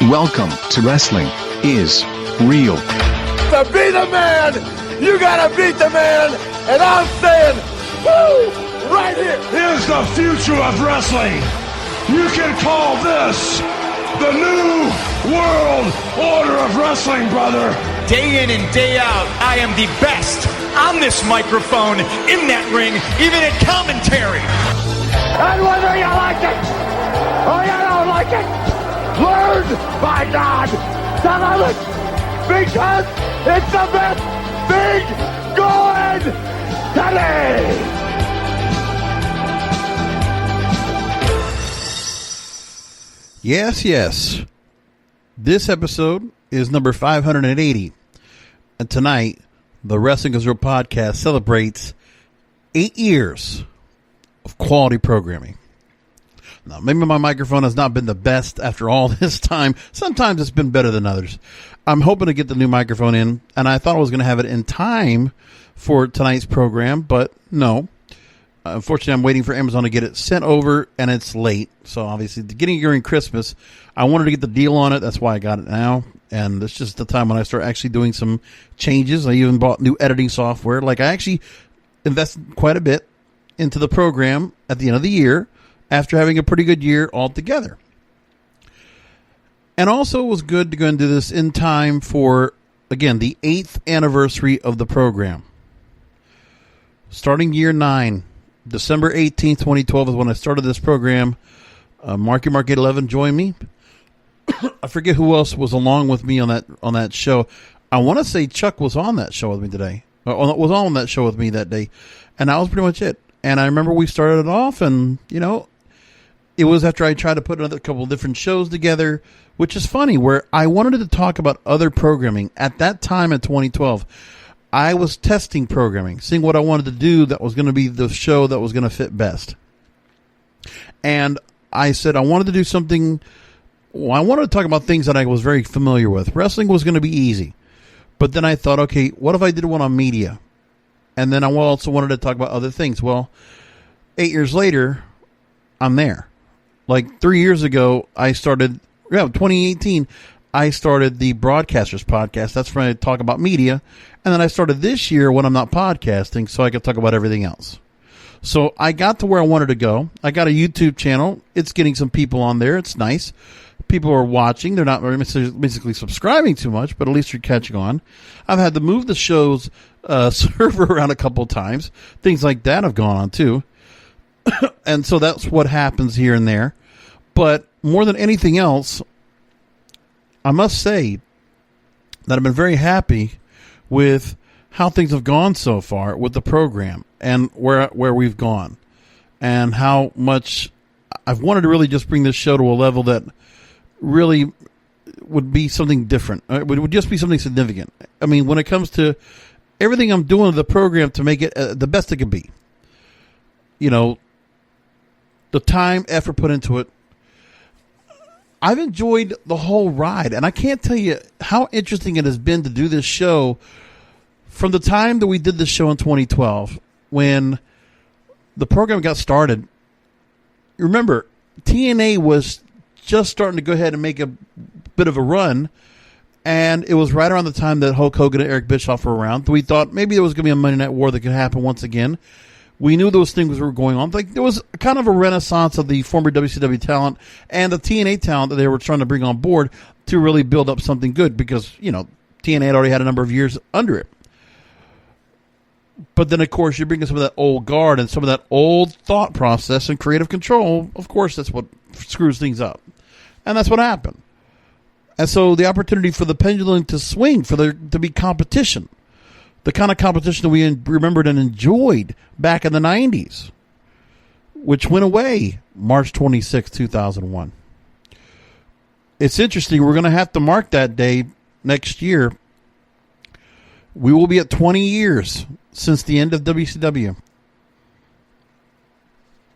Welcome to Wrestling is Real. To be the man, you gotta beat the man, and I'm saying, woo, right here. Here's the future of wrestling. You can call this the new world order of wrestling, brother. Day in and day out, I am the best on this microphone, in that ring, even in commentary. And whether you like it or you don't like it, learn, by God, to love it, because it's the best thing going today. Yes. This episode is number 580. And tonight, the Wrestling is Real podcast celebrates 8 years of quality programming. Now, maybe my microphone has not been the best after all this time. Sometimes it's been better than others. I'm hoping to get the new microphone in, and I thought I was going to have it in time for tonight's program, but no. Unfortunately, I'm waiting for Amazon to get it sent over, and it's late. So, obviously, getting it during Christmas, I wanted to get the deal on it. That's why I got it now. And it's just the time when I start actually doing some changes. I even bought new editing software. Like, I actually invested quite a bit into the program at the end of the year after having a pretty good year altogether. And also, it was good to go and do this in time for, again, the 8th anniversary of the program. Starting year 9. December 18th, 2012 is when I started this program. Marky Mark 811 joined me. I forget who else was along with me on that show. I want to say Chuck was on that show with me today. Was on that show with me that day. And that was pretty much it. And I remember we started it off, and, you know, it was after I tried to put another couple of different shows together, which is funny, where I wanted to talk about other programming. At that time in 2012, I was testing programming, seeing what I wanted to do that was going to be the show that was going to fit best. And I said I wanted to do something. Well, I wanted to talk about things that I was very familiar with. Wrestling was going to be easy. But then I thought, okay, what if I did one on media? And then I also wanted to talk about other things. Well, 8 years later, I'm there. Like 3 years ago, I started, 2018, I started the Broadcasters podcast. That's when I talk about media. And then I started this year when I'm not podcasting, so I could talk about everything else. So I got to where I wanted to go. I got a YouTube channel. It's getting some people on there. It's nice. People are watching. They're not basically subscribing too much, but at least you're catching on. I've had to move the show's server around a couple of times. Things like that have gone on too. And so that's what happens here and there. But more than anything else, I must say that I've been very happy with how things have gone so far with the program and where we've gone, and how much I've wanted to really just bring this show to a level that really would be something different. It would just be something significant. I mean, when it comes to everything I'm doing with the program to make it the best it can be, you know, the time, effort put into it, I've enjoyed the whole ride, and I can't tell you how interesting it has been to do this show from the time that we did this show in 2012 when the program got started. Remember, TNA was just starting to go ahead and make a bit of a run, and it was right around the time that Hulk Hogan and Eric Bischoff were around. We thought maybe there was going to be a Monday Night War that could happen once again. We knew those things were going on. Like, there was kind of a renaissance of the former WCW talent and the TNA talent that they were trying to bring on board to really build up something good, because, you know, TNA had already had a number of years under it. But then, of course, you bring in some of that old guard and some of that old thought process and creative control. Of course, that's what screws things up. And that's what happened. And so the opportunity for the pendulum to swing, for there to be competition, the kind of competition that we remembered and enjoyed back in the 90s, which went away March 26, 2001. It's interesting. We're going to have to mark that day next year. We will be at 20 years since the end of WCW.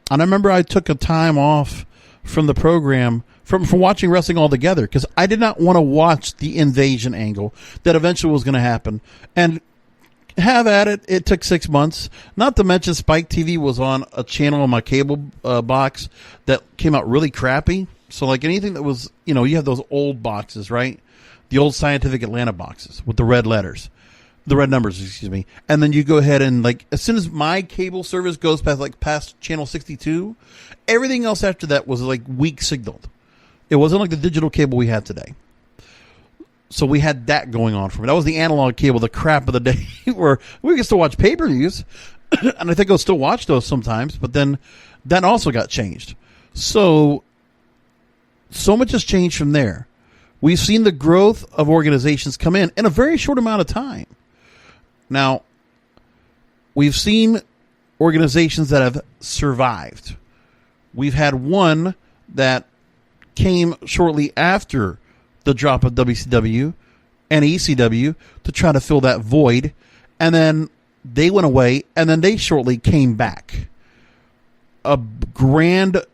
And I remember I took a time off from the program, from watching wrestling altogether, because I did not want to watch the invasion angle that eventually was going to happen. And have at it. It took 6 months. Not to mention Spike TV was on a channel on my cable box that came out really crappy. So like anything that was, you have those old boxes, right? The old Scientific Atlanta boxes with the red numbers, excuse me. And then you go ahead and like, as soon as my cable service goes past channel 62, everything else after that was like weak signaled. It wasn't like the digital cable we have today. So we had that going on for me. That was the analog cable, the crap of the day, where we could still watch pay-per-views. And I think I'll still watch those sometimes, but then that also got changed. So much has changed from there. We've seen the growth of organizations come in a very short amount of time. Now, we've seen organizations that have survived. We've had one that came shortly after the drop of WCW and ECW to try to fill that void, and then they went away, and then they shortly came back. A grand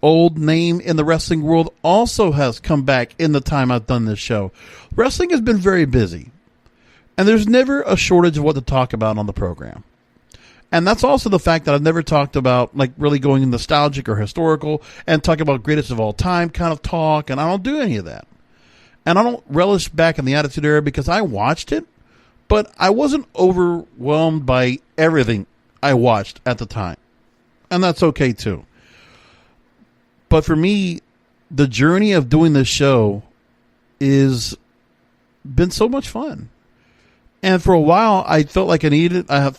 old name in the wrestling world also has come back in the time I've done this show. Wrestling has been very busy, and there's never a shortage of what to talk about on the program. And that's also the fact that I've never talked about like really going nostalgic or historical and talking about greatest of all time kind of talk, and I don't do any of that. And I don't relish back in the Attitude Era because I watched it, but I wasn't overwhelmed by everything I watched at the time. And that's okay too. But for me, the journey of doing this show is been so much fun. And for a while, I felt like when I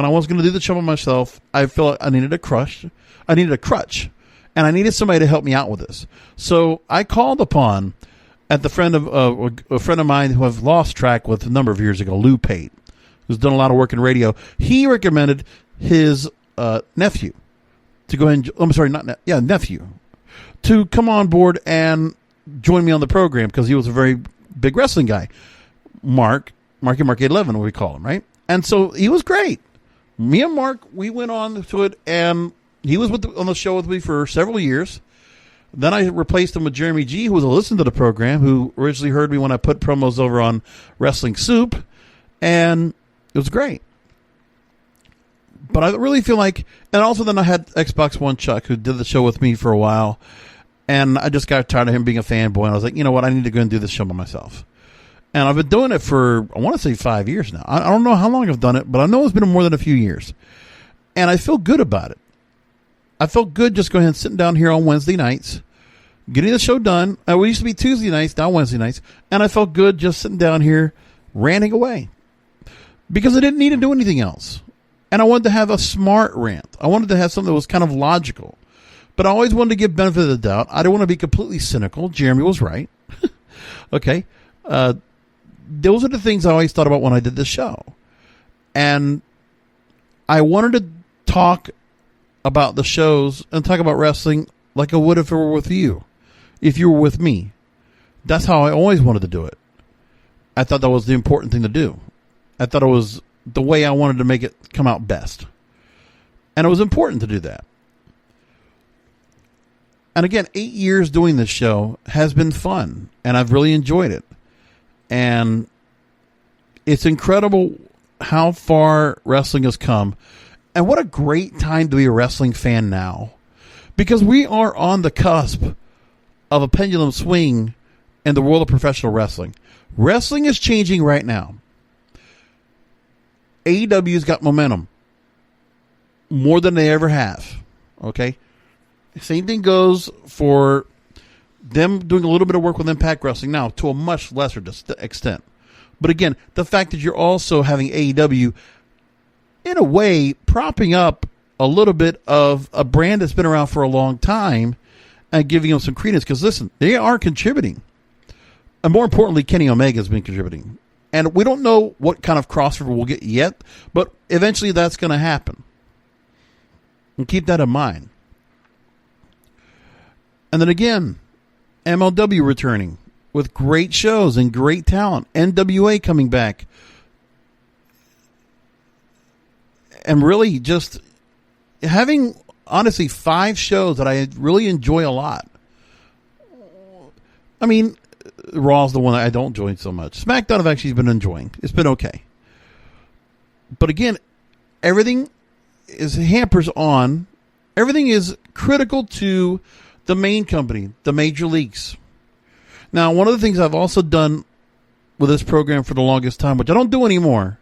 was going to do the show by myself, I felt like I needed a crutch. And I needed somebody to help me out with this. So I called upon a friend of mine who I've lost track with a number of years ago, Lou Pate, who's done a lot of work in radio. He recommended his nephew to go ahead and, nephew, to come on board and join me on the program because he was a very big wrestling guy. Mark 11, we call him, right? And so he was great. Me and Mark, we went on to it, and he was on the show with me for several years. Then I replaced him with Jeremy G., who was a listener to the program, who originally heard me when I put promos over on Wrestling Soup, and it was great. But I really feel like, and also then I had Xbox One Chuck, who did the show with me for a while, and I just got tired of him being a fanboy, and I was like, you know what, I need to go and do this show by myself. And I've been doing it for, I want to say 5 years now. I don't know how long I've done it, but I know it's been more than a few years. And I feel good about it. I felt good just going ahead and sitting down here on Wednesday nights, getting the show done. We used to be Tuesday nights, now Wednesday nights. And I felt good just sitting down here ranting away. Because I didn't need to do anything else. And I wanted to have a smart rant. I wanted to have something that was kind of logical. But I always wanted to give benefit of the doubt. I didn't want to be completely cynical. Jeremy was right. Okay. Those are the things I always thought about when I did this show. And I wanted to talk about the shows and talk about wrestling like I would if it were with you. If you were with me. That's how I always wanted to do it. I thought that was the important thing to do. I thought it was the way I wanted to make it come out best. And it was important to do that. And again, 8 years doing this show has been fun. And I've really enjoyed it. And it's incredible how far wrestling has come. And what a great time to be a wrestling fan now. Because we are on the cusp of a pendulum swing in the world of professional wrestling. Wrestling is changing right now. AEW's got momentum. More than they ever have. Okay? Same thing goes for them doing a little bit of work with Impact Wrestling now to a much lesser extent. But again, the fact that you're also having AEW, in a way, propping up a little bit of a brand that's been around for a long time and giving them some credence. Because listen, they are contributing. And more importantly, Kenny Omega has been contributing. And we don't know what kind of crossover we'll get yet, but eventually that's going to happen. And keep that in mind. And then again, MLW returning with great shows and great talent. NWA coming back. And really just having, honestly, 5 shows that I really enjoy a lot. I mean, Raw's the one that I don't enjoy so much. SmackDown I've actually been enjoying. It's been okay. But again, everything is hampers on. Everything is critical to the main company, the major leagues. Now, one of the things I've also done with this program for the longest time, which I don't do anymore,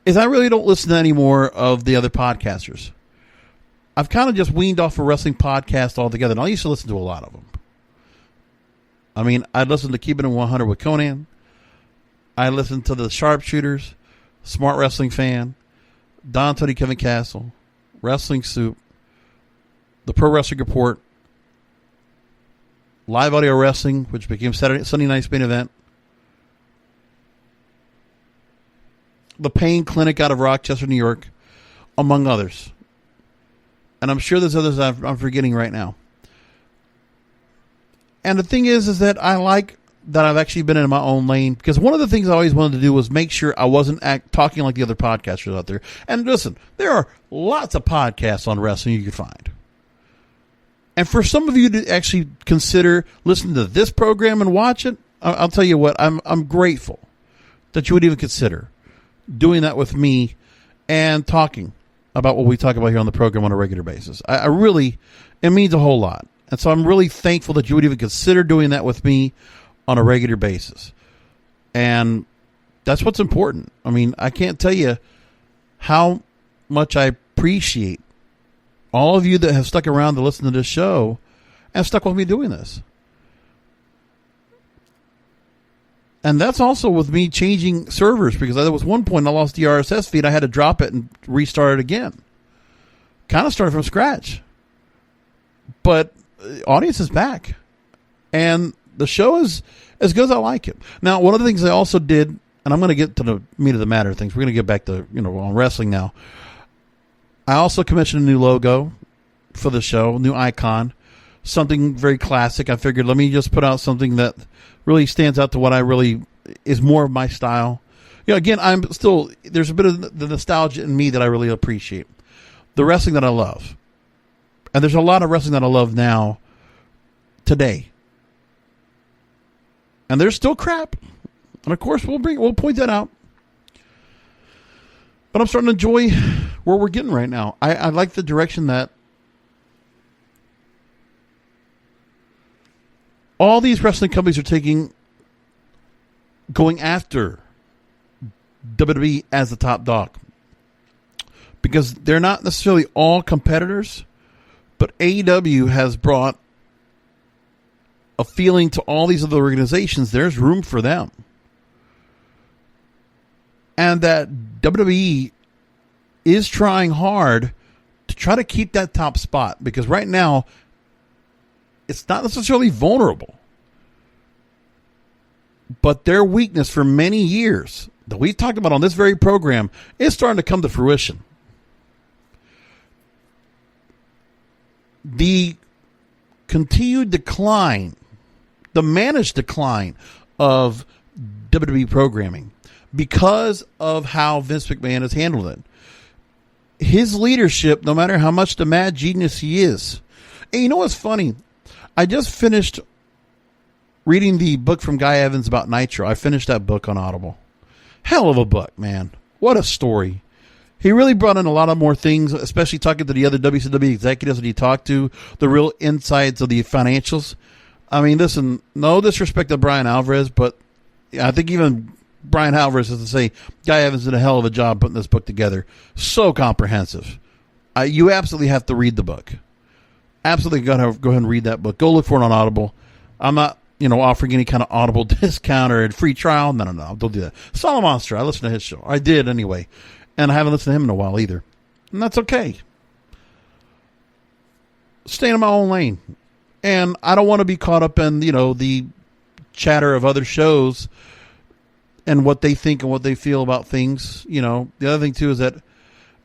is I really don't listen to any more of the other podcasters. I've kind of just weaned off a wrestling podcast altogether, and I used to listen to a lot of them. I mean, I'd listen to Keeping It 100 with Conan. I listened to the Sharpshooters, Smart Wrestling Fan, Don Tony Kevin Castle, Wrestling Soup, the Pro Wrestling Report, Live Audio Wrestling, which became Sunday Night's Main Event, the Pain Clinic out of Rochester, New York, among others. And I'm sure there's others I'm forgetting right now. And the thing is that I like that I've actually been in my own lane, because one of the things I always wanted to do was make sure I wasn't talking like the other podcasters out there. And listen, there are lots of podcasts on wrestling you can find. And for some of you to actually consider listening to this program and watch it, I'll tell you what, I'm grateful that you would even consider doing that with me and talking about what we talk about here on the program on a regular basis. I really, it means a whole lot. And so I'm really thankful that you would even consider doing that with me on a regular basis. And that's what's important. I mean, I can't tell you how much I appreciate all of you that have stuck around to listen to this show and stuck with me doing this. And that's also with me changing servers, because there was one point I lost the RSS feed. I had to drop it and restart it again. Kind of started from scratch. But the audience is back. And the show is as good as I like it. Now, one of the things I also did, and I'm going to get to the meat of the matter things. We're going to get back to, on wrestling now. I also commissioned a new logo for the show, a new icon, something very classic. I figured, let me just put out something that really stands out to what I really is more of my style. Again, there's a bit of the nostalgia in me that I really appreciate. The wrestling that I love. And there's a lot of wrestling that I love now, today. And there's still crap. And of course, we'll point that out. But I'm starting to enjoy where we're getting right now. I like the direction that all these wrestling companies are taking, going after WWE as the top dog. Because they're not necessarily all competitors, but AEW has brought a feeling to all these other organizations. There's room for them. And that WWE is trying hard to try to keep that top spot, because right now it's not necessarily vulnerable, but their weakness for many years that we've talked about on this very program is starting to come to fruition. The continued decline, the managed decline of WWE programming, because of how Vince McMahon has handled it. His leadership, no matter how much the mad genius he is. And you know what's funny? I just finished reading the book from Guy Evans about Nitro. I finished that book on Audible. Hell of a book, man. What a story. He really brought in a lot of more things, especially talking to the other WCW executives that he talked to, the real insights of the financials. I mean, listen, no disrespect to Brian Alvarez, but I think even Brian Alvarez has to say Guy Evans did a hell of a job putting this book together. So comprehensive. You absolutely have to read the book. Absolutely go ahead and read that book. Go look for it on Audible. I'm not, offering any kind of Audible discount or a free trial. No, don't do that. Solid Monster, I listened to his show. I did anyway. And I haven't listened to him in a while either. And that's okay. Staying in my own lane. And I don't want to be caught up in, the chatter of other shows and what they think and what they feel about things. The other thing, too, is that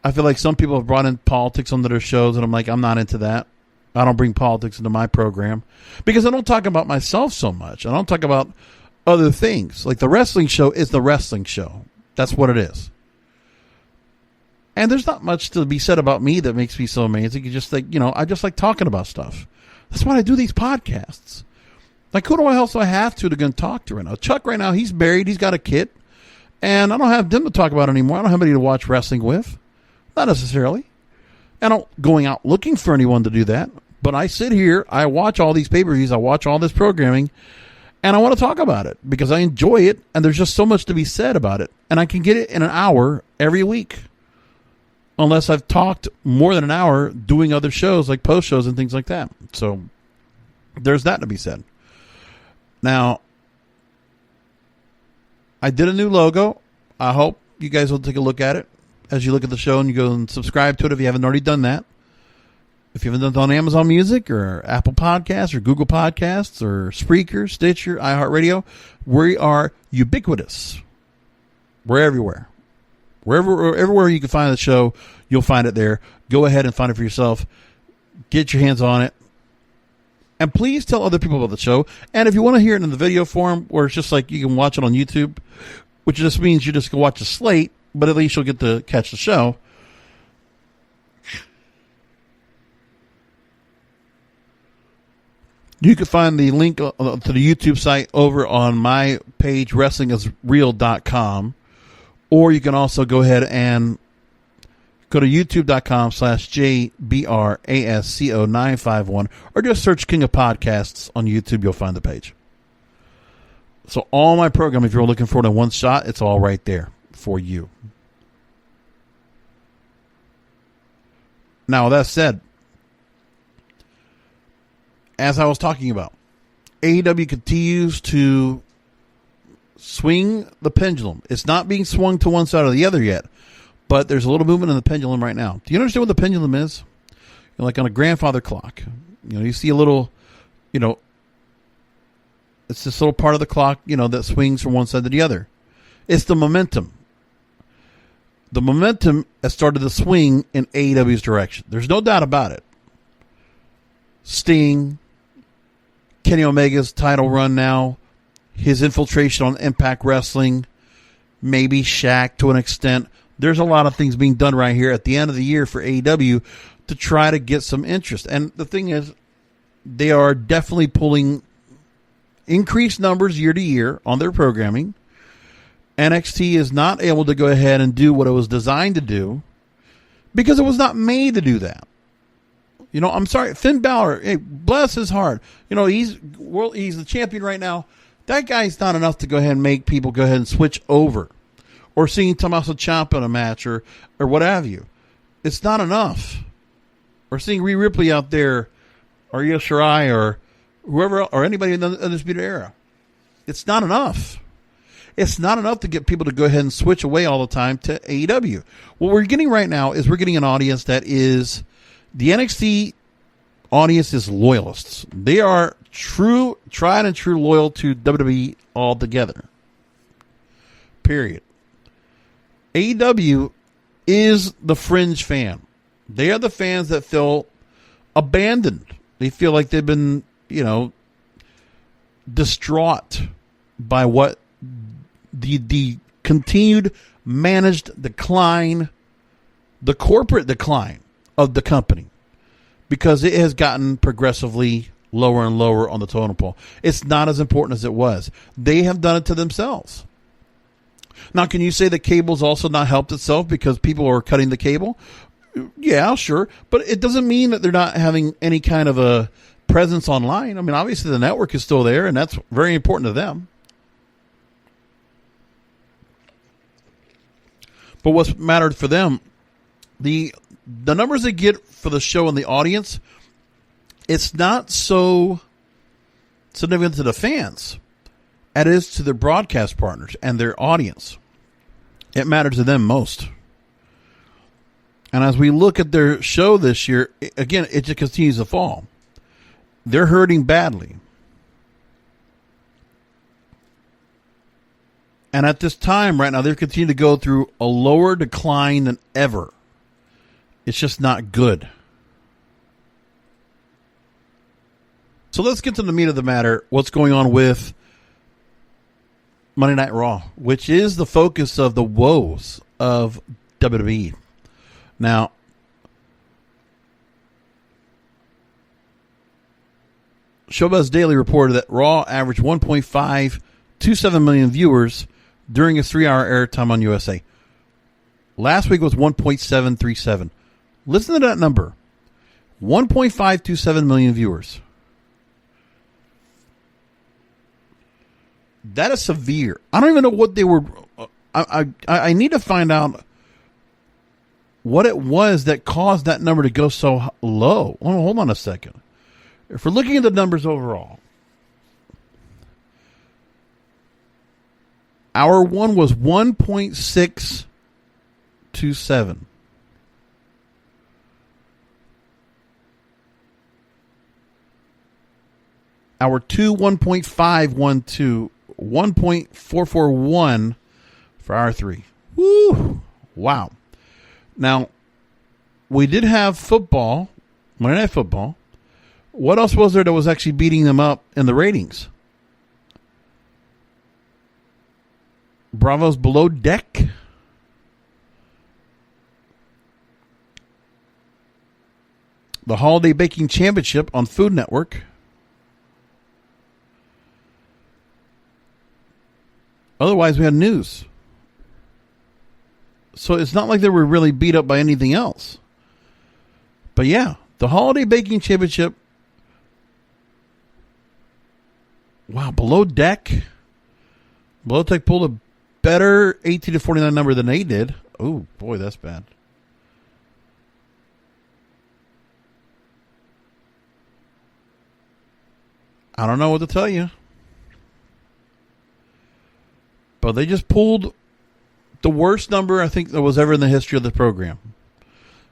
I feel like some people have brought in politics onto their shows, and I'm like, I'm not into that. I don't bring politics into my program because I don't talk about myself so much. I don't talk about other things. Like the wrestling show is the wrestling show. That's what it is. And there's not much to be said about me that makes me so amazing. You just think, I just like talking about stuff. That's why I do these podcasts. Like, who else do I have to go and talk to right now? Chuck right now, he's married. He's got a kid. And I don't have them to talk about anymore. I don't have anybody to watch wrestling with. Not necessarily. I don't going out looking for anyone to do that. But I sit here, I watch all these pay-per-views, I watch all this programming, and I want to talk about it because I enjoy it, and there's just so much to be said about it. And I can get it in an hour every week. Unless I've talked more than an hour doing other shows like post shows and things like that. So there's that to be said. Now, I did a new logo. I hope you guys will take a look at it as you look at the show and you go and subscribe to it if you haven't already done that. If you haven't done it on Amazon Music or Apple Podcasts or Google Podcasts or Spreaker, Stitcher, iHeartRadio, we are ubiquitous. We're everywhere. Everywhere you can find the show, you'll find it there. Go ahead and find it for yourself. Get your hands on it. And please tell other people about the show. And if you want to hear it in the video form, where it's just like you can watch it on YouTube, which just means you just can watch a slate, but at least you'll get to catch the show. You can find the link to the YouTube site over on my page, wrestlingisreal.com. Or you can also go ahead and go to youtube.com/JBRASCO951 or just search King of Podcasts on YouTube. You'll find the page. So all my program, if you're looking for it in one shot, it's all right there for you. Now, that said, as I was talking about, AEW continues to swing the pendulum. It's not being swung to one side or the other yet, but there's a little movement in the pendulum right now. Do you understand what the pendulum is? Like on a grandfather clock. You see a little, it's this little part of the clock, that swings from one side to the other. It's the momentum. The momentum has started to swing in AEW's direction. There's no doubt about it. Sting, Kenny Omega's title run now, his infiltration on Impact Wrestling, maybe Shaq to an extent. There's a lot of things being done right here at the end of the year for AEW to try to get some interest. And the thing is, they are definitely pulling increased numbers year to year on their programming. NXT is not able to go ahead and do what it was designed to do because it was not made to do that. I'm sorry, Finn Balor, hey, bless his heart. He's the champion right now. That guy's not enough to go ahead and make people go ahead and switch over. Or seeing Tommaso Ciampa in a match or what have you. It's not enough. Or seeing Rhea Ripley out there or Io Shirai or whoever or anybody in the Undisputed Era. It's not enough. It's not enough to get people to go ahead and switch away all the time to AEW. What we're getting right now is we're getting an audience that is the NXT audience is loyalists. They are tried and true loyal to WWE altogether. Period. AEW is the fringe fan. They are the fans that feel abandoned. They feel like they've been, distraught by what the continued managed decline, the corporate decline of the company, because it has gotten progressively lower and lower on the totem pole. It's not as important as it was. They have done it to themselves. Now, can you say that cable's also not helped itself because people are cutting the cable? Yeah, sure. But it doesn't mean that they're not having any kind of a presence online. I mean, obviously the network is still there, and that's very important to them. But what's mattered for them, the numbers they get for the show and the audience, it's not so significant to the fans as it is to their broadcast partners and their audience. It matters to them most. And as we look at their show this year, again, it just continues to fall. They're hurting badly. And at this time right now, they're continuing to go through a lower decline than ever. It's just not good. So let's get to the meat of the matter. What's going on with Monday Night Raw, which is the focus of the woes of WWE. Now, Showbuzz Daily reported that Raw averaged 1.527 million viewers during its 3-hour airtime on USA. Last week was 1.737. Listen to that number. 1.527 million viewers. That is severe. I don't even know what they were. I need to find out what it was that caused that number to go so low. Hold on a second. If we're looking at the numbers overall, hour one was 1.627. Hour two, 1.512. 1.441 for hour three. Woo! Wow. Now, we did have football, Monday Night Football. What else was there that was actually beating them up in the ratings? Bravo's Below Deck. The Holiday Baking Championship on Food Network. Otherwise, we had news. So it's not like they were really beat up by anything else. But yeah, the Holiday Baking Championship. Wow, Below Deck. Below Deck pulled a better 18 to 49 number than they did. Oh, boy, that's bad. I don't know what to tell you. But they just pulled the worst number I think that was ever in the history of the program.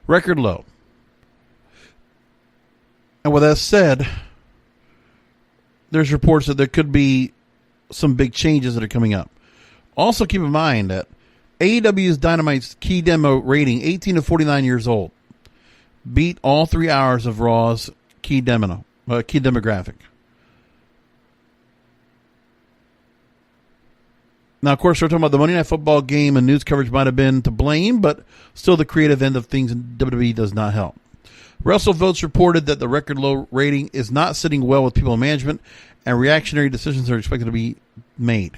Record low. And with that said, there's reports that there could be some big changes that are coming up. Also keep in mind that AEW's Dynamite's key demo rating, 18 to 49 years old, beat all 3 hours of Raw's key demographic. Now, of course, we're talking about the Monday Night Football game, and news coverage might have been to blame, but still the creative end of things in WWE does not help. WrestleVotes reported that the record low rating is not sitting well with people in management, and reactionary decisions are expected to be made.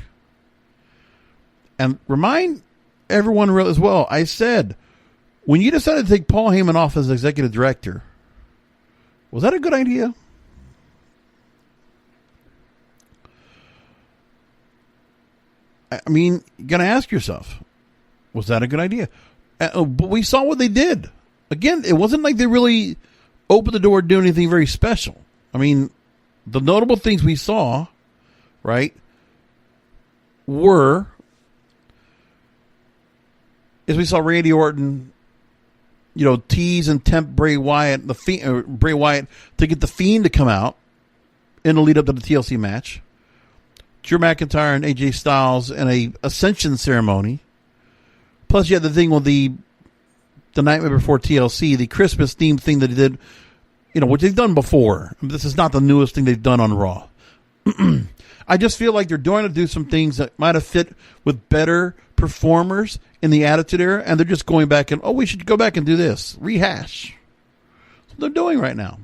And remind everyone as well, I said, when you decided to take Paul Heyman off as executive director, was that a good idea? I mean, you got to ask yourself, was that a good idea? But we saw what they did. Again, it wasn't like they really opened the door to do anything very special. I mean, the notable things we saw, right, is we saw Randy Orton, tease and tempt Bray Wyatt, Bray Wyatt to get the Fiend to come out in the lead up to the TLC match. Drew McIntyre and AJ Styles in a Ascension ceremony. Plus, you had the thing with the Nightmare Before TLC, the Christmas themed thing that they did, which they've done before. This is not the newest thing they've done on Raw. I just feel like they're going to do some things that might have fit with better performers in the Attitude Era, and they're just going back and, we should go back and do this. Rehash. That's what they're doing right now.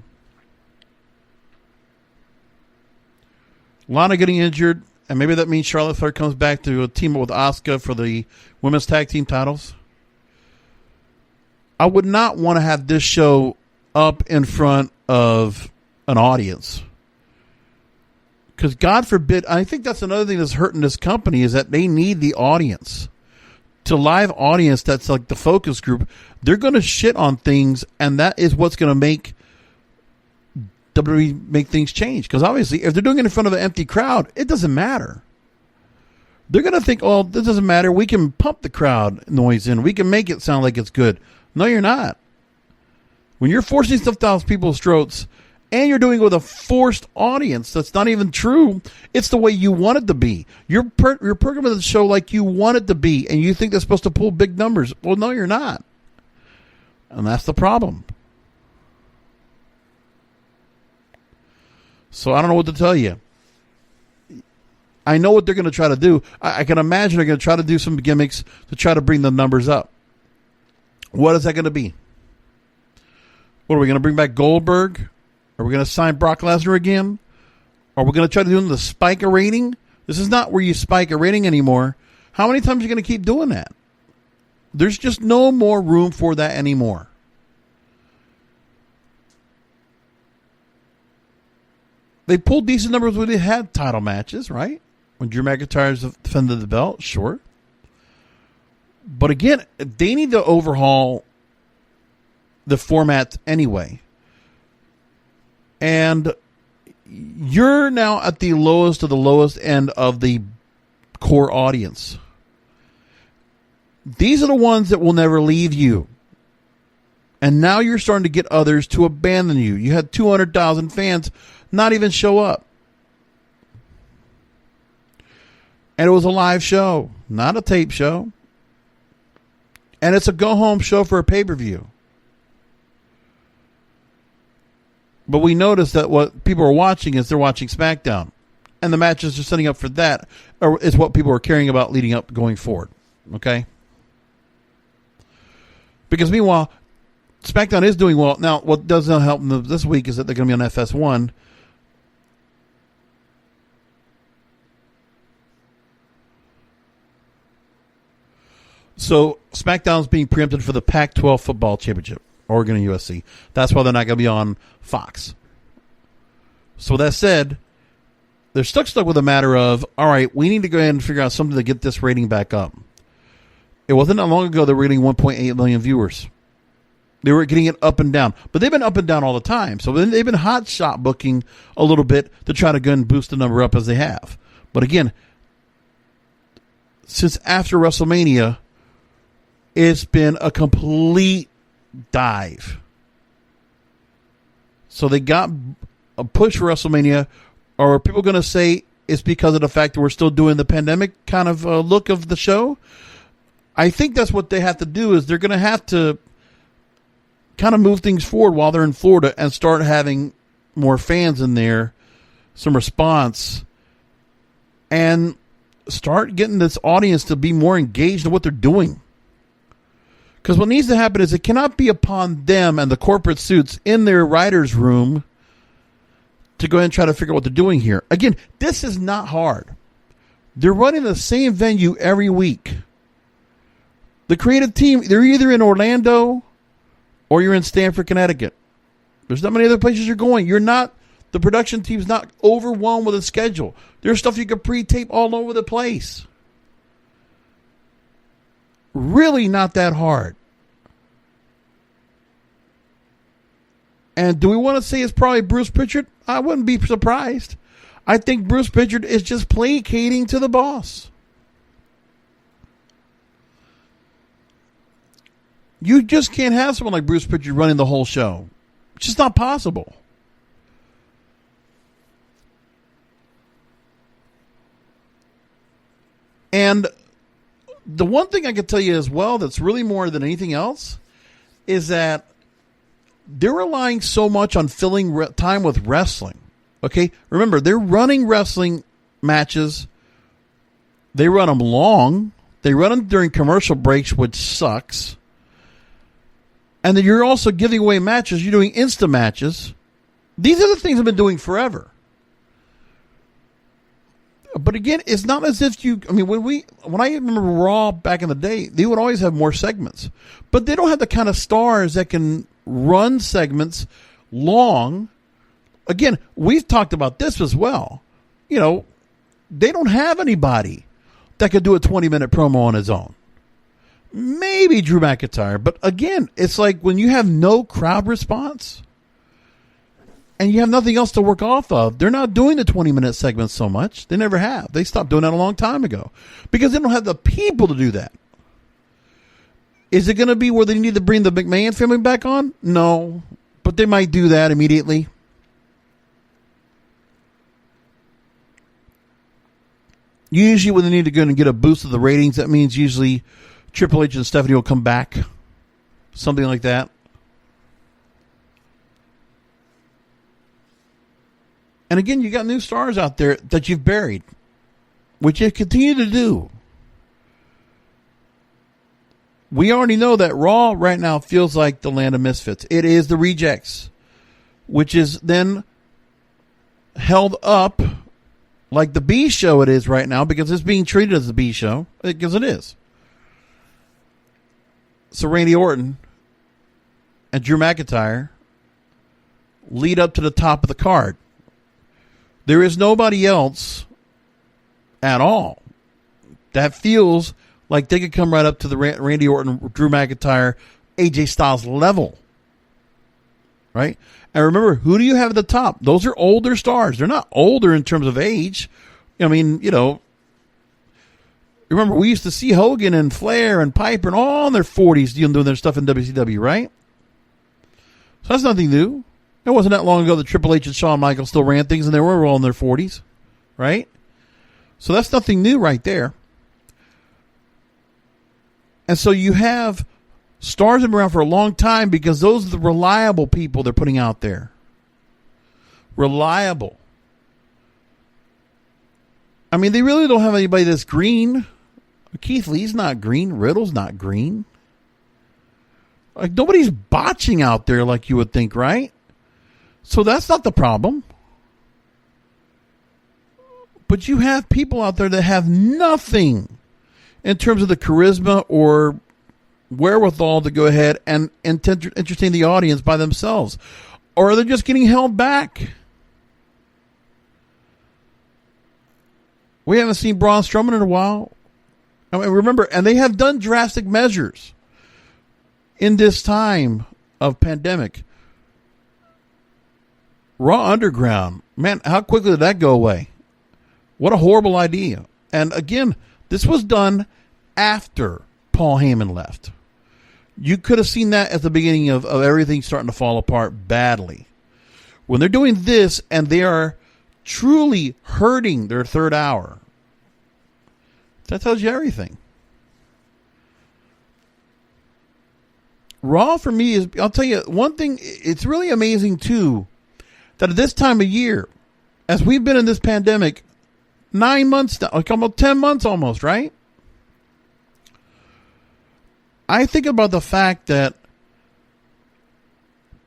Lana getting injured, and maybe that means Charlotte Flair comes back to team up with Asuka for the women's tag team titles. I would not want to have this show up in front of an audience. Because God forbid, I think that's another thing that's hurting this company, is that they need the audience. To live audience that's like the focus group, they're going to shit on things, and that is what's going to make WWE make things change. Because obviously, if they're doing it in front of an empty crowd, it doesn't matter. They're going to think, this doesn't matter. We can pump the crowd noise in. We can make it sound like it's good. No, you're not. When you're forcing stuff down people's throats, and you're doing it with a forced audience that's not even true, it's the way you want it to be. You're programming the show like you want it to be, and you think that's supposed to pull big numbers. Well, no, you're not. And that's the problem. So I don't know what to tell you. I know what they're going to try to do. I can imagine they're going to try to do some gimmicks to try to bring the numbers up. What is that going to be? What, are we going to bring back Goldberg? Are we going to sign Brock Lesnar again? Are we going to try to do the spike a rating? This is not where you spike a rating anymore. How many times are you going to keep doing that? There's just no more room for that anymore. They pulled decent numbers when they had title matches, right? When Drew McIntyre defended the belt, sure. But again, they need to overhaul the format anyway. And you're now at the lowest of the lowest end of the core audience. These are the ones that will never leave you. And now you're starting to get others to abandon you. You had 200,000 fans not even show up. And it was a live show, not a tape show. And it's a go-home show for a pay-per-view. But we noticed that what people are watching is they're watching SmackDown. And the matches are setting up for that is what people are caring about leading up going forward. Okay? Because meanwhile, SmackDown is doing well. Now, what does not help them this week is that they're going to be on FS1. So SmackDown's being preempted for the Pac-12 football championship, Oregon and USC. That's why they're not going to be on Fox. So that said, they're stuck with a matter of, all right, we need to go ahead and figure out something to get this rating back up. It wasn't that long ago they were getting 1.8 million viewers. They were getting it up and down. But they've been up and down all the time. So they've been hot shot booking a little bit to try to go and boost the number up as they have. But again, since after WrestleMania, it's been a complete dive. So they got a push for WrestleMania. Or are people going to say it's because of the fact that we're still doing the pandemic kind of look of the show? I think that's what they have to do is they're going to have to kind of move things forward while they're in Florida and start having more fans in there, some response, and start getting this audience to be more engaged in what they're doing. Because what needs to happen is it cannot be upon them and the corporate suits in their writer's room to go ahead and try to figure out what they're doing here. Again, this is not hard. They're running the same venue every week. The creative team, they're either in Orlando or you're in Stamford, Connecticut. There's not many other places you're going. The production team's not overwhelmed with a schedule. There's stuff you could pre-tape all over the place. Really not that hard. And do we want to say it's probably Bruce Pritchard? I wouldn't be surprised. I think Bruce Pritchard is just placating to the boss. You just can't have someone like Bruce Pritchard running the whole show. It's just not possible. And the one thing I can tell you as well that's really more than anything else is that they're relying so much on filling time with wrestling. Okay? Remember, they're running wrestling matches. They run them long. They run them during commercial breaks, which sucks. And then you're also giving away matches. You're doing Insta matches. These are the things I've been doing forever. But again, it's not as if when I remember Raw back in the day, they would always have more segments. But they don't have the kind of stars that can run segments long. Again, we've talked about this as well. They don't have anybody that could do a 20-minute promo on his own. Maybe Drew McIntyre. But again, it's like when you have no crowd response and you have nothing else to work off of, they're not doing the 20-minute segments so much. They never have. They stopped doing that a long time ago because they don't have the people to do that. Is it going to be where they need to bring the McMahon family back on? No, but they might do that immediately. Usually when they need to go and get a boost of the ratings, that means usually Triple H and Stephanie will come back. Something like that. And again, you got new stars out there that you've buried, which you continue to do. We already know that Raw right now feels like the land of misfits. It is the rejects, which is then held up like the B show it is right now because it's being treated as the B show, because it is. So Randy Orton and Drew McIntyre lead up to the top of the card. There is nobody else at all that feels like they could come right up to the Randy Orton, Drew McIntyre, AJ Styles level. Right? And remember, who do you have at the top? Those are older stars. They're not older in terms of age. I mean, you know, remember, we used to see Hogan and Flair and Piper and all in their 40s doing their stuff in WCW, right? So that's nothing new. It wasn't that long ago that Triple H and Shawn Michaels still ran things and they were all in their 40s, right? So that's nothing new right there. And so you have stars have been around for a long time because those are the reliable people they're putting out there. Reliable. I mean, they really don't have anybody that's green. Keith Lee's not green. Riddle's not green. Like, nobody's botching out there like you would think, right? So that's not the problem. But you have people out there that have nothing in terms of the charisma or wherewithal to go ahead and entertain the audience by themselves. Or they're just getting held back. We haven't seen Braun Strowman in a while. I mean, remember, and they have done drastic measures in this time of pandemic. Raw Underground, man, how quickly did that go away? What a horrible idea. And again, this was done after Paul Heyman left. You could have seen that at the beginning of everything starting to fall apart badly. When they're doing this and they are truly hurting their third hour, that tells you everything. Raw for me is, I'll tell you one thing, it's really amazing too, that at this time of year, as we've been in this pandemic, 9 months, like almost 10 months almost, right? I think about the fact that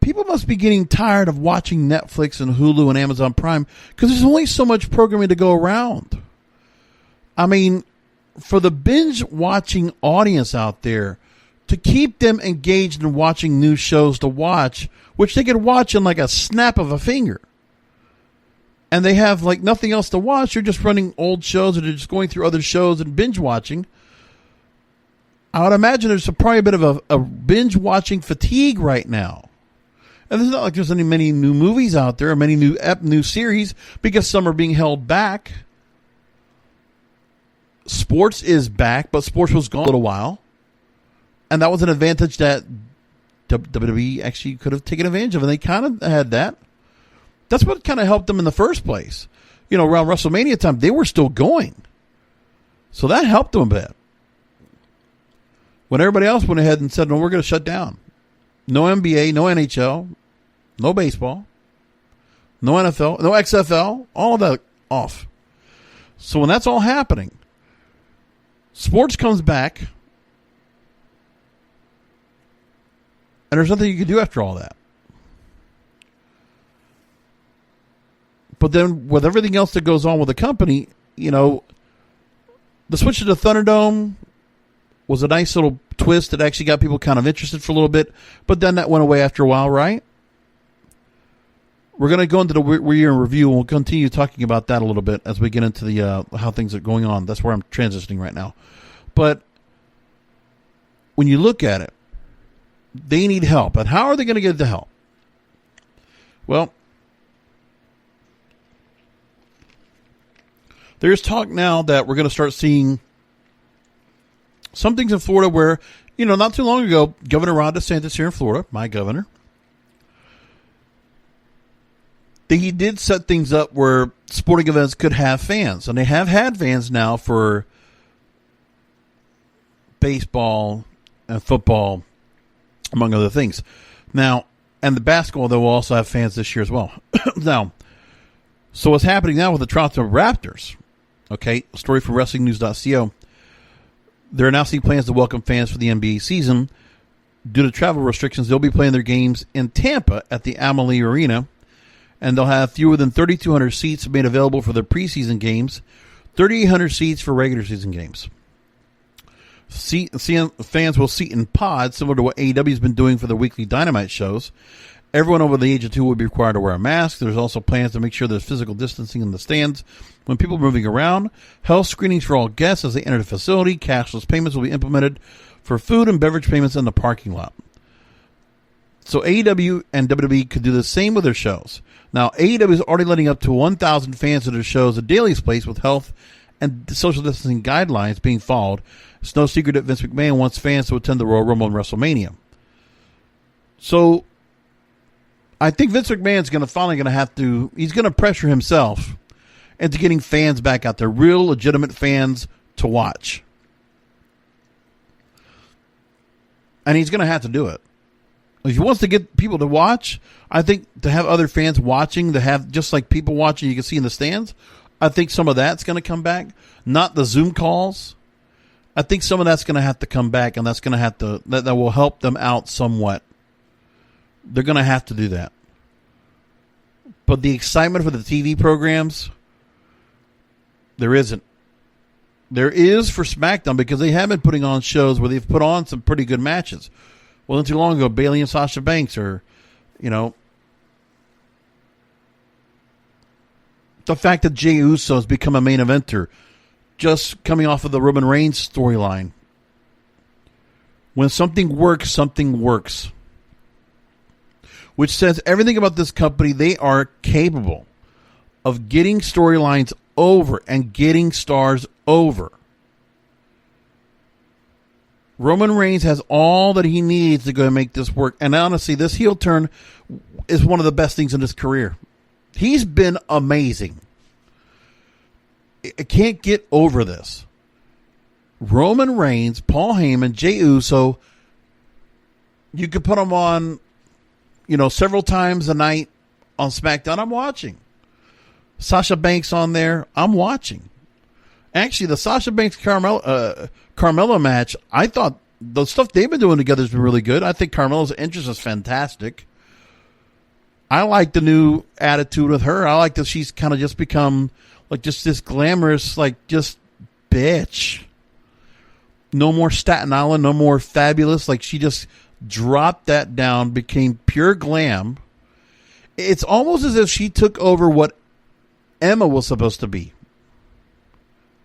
people must be getting tired of watching Netflix and Hulu and Amazon Prime because there's only so much programming to go around. I mean, for the binge watching audience out there, to keep them engaged in watching new shows to watch, which they could watch in like a snap of a finger, and they have like nothing else to watch, they're just running old shows or they're just going through other shows and binge watching. I would imagine there's probably a bit of a binge watching fatigue right now. And it's not like there's many new movies out there or many new series because some are being held back. Sports is back, but sports was gone a little while. And that was an advantage that WWE actually could have taken advantage of, and they kind of had that. That's what kind of helped them in the first place. You know, around WrestleMania time, they were still going. So that helped them a bit. When everybody else went ahead and said, no, we're going to shut down. No NBA, no NHL, no baseball, no NFL, no XFL, all of that off. So when that's all happening, sports comes back, and there's nothing you can do after all that. But then with everything else that goes on with the company, you know, the switch to the Thunderdome was a nice little twist that actually got people kind of interested for a little bit, but then that went away after a while, right? We're going to go into the year in review, and we'll continue talking about that a little bit as we get into the how things are going on. That's where I'm transitioning right now. But when you look at it, they need help. And how are they going to get the help? Well, there's talk now that we're going to start seeing some things in Florida where, you know, not too long ago, Governor Ron DeSantis here in Florida, my governor, he did set things up where sporting events could have fans. And they have had fans now for baseball and football, among other things. Now, and the basketball, they will also have fans this year as well. Now, so what's happening now with the Toronto Raptors, okay, a story from WrestlingNews.co, they're announcing plans to welcome fans for the NBA season. Due to travel restrictions, they'll be playing their games in Tampa at the Amalie Arena, and they'll have fewer than 3,200 seats made available for their preseason games, 3,800 seats for regular season games. Fans will seat in pods, similar to what AEW has been doing for their weekly Dynamite shows, Everyone over the age of 2 will be required to wear a mask. There's also plans to make sure there's physical distancing in the stands when people are moving around. Health screenings for all guests as they enter the facility. Cashless payments will be implemented for food and beverage payments in the parking lot. So AEW and WWE could do the same with their shows. Now, AEW is already letting up to 1,000 fans to their shows at Daily's Place with health and social distancing guidelines being followed. It's no secret that Vince McMahon wants fans to attend the Royal Rumble and WrestleMania. So I think Vince McMahon's finally going to have to, he's going to pressure himself into getting fans back out there, real legitimate fans to watch. And he's going to have to do it. If he wants to get people to watch, I think to have other fans watching, to have just like people watching you can see in the stands, I think some of that's going to come back. Not the Zoom calls. I think some of that's going to have to come back, and that's going to have to, that will help them out somewhat. They're going to have to do that. But the excitement for the TV programs, there isn't. There is for SmackDown because they have been putting on shows where they've put on some pretty good matches. Well, not too long ago, Bayley and Sasha Banks, or, you know, the fact that Jey Uso has become a main eventer, just coming off of the Roman Reigns storyline. When something works, something works. Which says everything about this company. They are capable of getting storylines over and getting stars over. Roman Reigns has all that he needs to go and make this work. And honestly, this heel turn is one of the best things in his career. He's been amazing. I can't get over this. Roman Reigns, Paul Heyman, Jey Uso, you could put them on, you know, several times a night on SmackDown. I'm watching. Sasha Banks on there. I'm watching. Actually, the Sasha Banks Carmella match, I thought the stuff they've been doing together has been really good. I think Carmella's interest is fantastic. I like the new attitude with her. I like that she's kind of just become like just this glamorous, like just bitch. No more Staten Island, no more fabulous. Like she just dropped that down, became pure glam. It's almost as if she took over what Emma was supposed to be.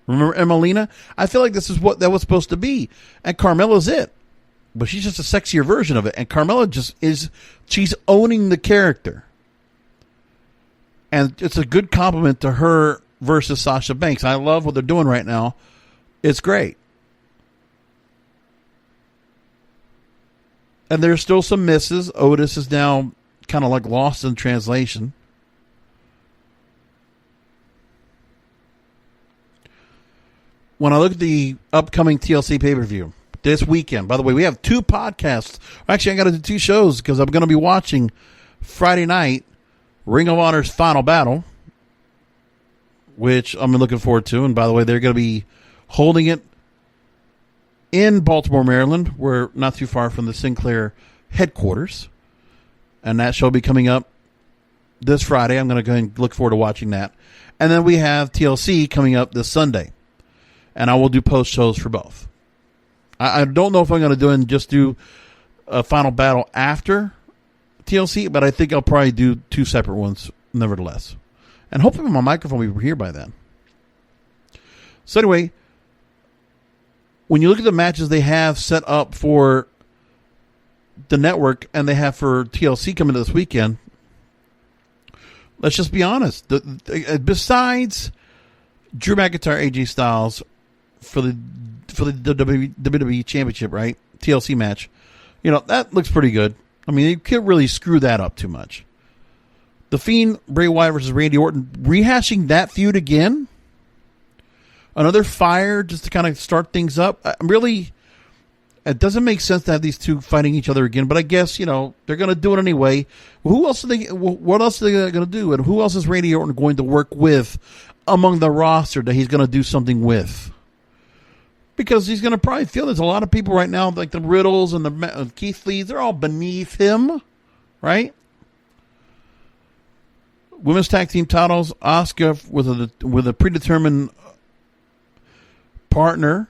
Remember Emelina? I feel like this is what that was supposed to be. And Carmella's it. But she's just a sexier version of it. And Carmella just is, she's owning the character. And it's a good compliment to her versus Sasha Banks. I love what they're doing right now. It's great. And there's still some misses. Otis is now kind of like lost in translation. When I look at the upcoming TLC pay-per-view this weekend, by the way, we have 2 podcasts. Actually, I got to do 2 shows because I'm going to be watching Friday night Ring of Honor's Final Battle, which I'm looking forward to. And by the way, they're going to be holding it in Baltimore, Maryland. We're not too far from the Sinclair headquarters. And that show will be coming up this Friday. I'm going to go and look forward to watching that. And then we have TLC coming up this Sunday. And I will do post shows for both. I don't know if I'm going to do a Final Battle after TLC, but I think I'll probably do 2 separate ones nevertheless. And hopefully my microphone will be here by then. So anyway, when you look at the matches they have set up for the network and they have for TLC coming this weekend, let's just be honest. Besides Drew McIntyre, AJ Styles for the WWE Championship, right? TLC match. You know, that looks pretty good. I mean, you can't really screw that up too much. The Fiend, Bray Wyatt versus Randy Orton, rehashing that feud again. Another fire just to kind of start things up. It doesn't make sense to have these two fighting each other again, but I guess, you know, they're going to do it anyway. What else are they going to do? And who else is Randy Orton going to work with among the roster that he's going to do something with? Because he's going to probably feel there's a lot of people right now, like the Riddles and the Keith Lees, they're all beneath him, right? Women's tag team titles, Asuka with a predetermined partner